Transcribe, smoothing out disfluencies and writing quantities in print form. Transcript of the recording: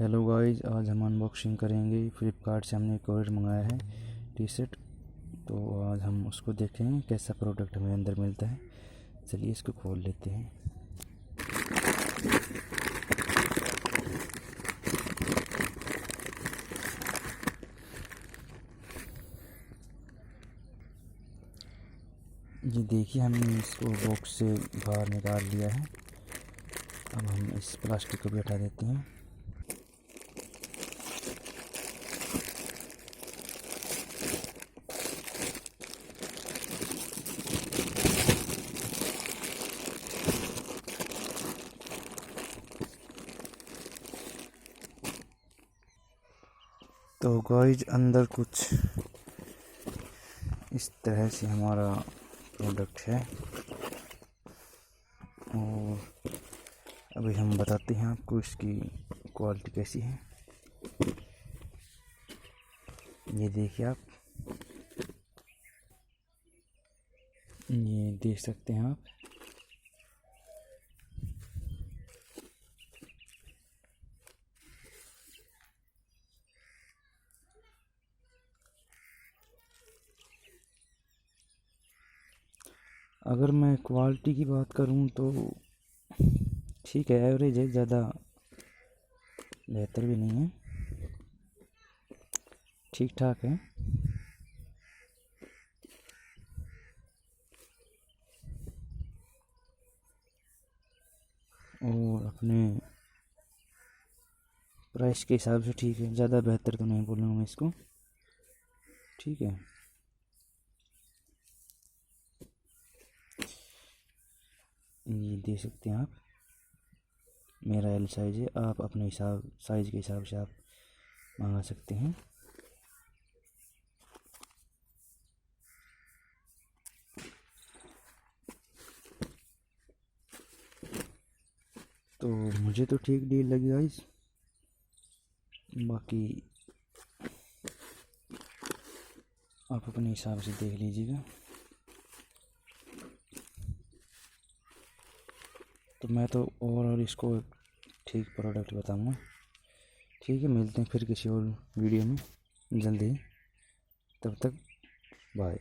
Hello guys, आज हम unboxing करेंगे। फ्लिपकार्ट से हमने कोरियर मंगाया है टी शर्ट। तो आज हम उसको देखेंगे कैसा प्रोडक्ट हमें अंदर मिलता है। चलिए इसको खोल लेते हैं। ये देखिए, हमने इसको बॉक्स से बाहर निकाल लिया है। अब हम इस प्लास्टिक को भी हटा देते हैं। तो गाइस, अंदर कुछ इस तरह से हमारा प्रोडक्ट है और अभी हम बताते हैं आपको इसकी क्वालिटी कैसी है। ये देखिए, आप ये देख सकते हैं आप। अगर मैं क्वालिटी की बात करूं तो ठीक है, एवरेज है, ज़्यादा बेहतर भी नहीं है, ठीक ठाक है। और अपने प्राइस के हिसाब से ठीक है, ज़्यादा बेहतर तो नहीं बोलूँगा मैं इसको, ठीक है। ये देख सकते हैं आप, मेरा एल साइज़ है। आप अपने हिसाब साइज़ के हिसाब से आप मंगा सकते हैं। तो मुझे तो ठीक डील लगी गाइस, बाकी आप अपने हिसाब से देख लीजिएगा। तो मैं तो और इसको ठीक प्रोडक्ट बताऊंगा। ठीक है, मिलते हैं फिर किसी और वीडियो में जल्दी ही। तब तक बाय।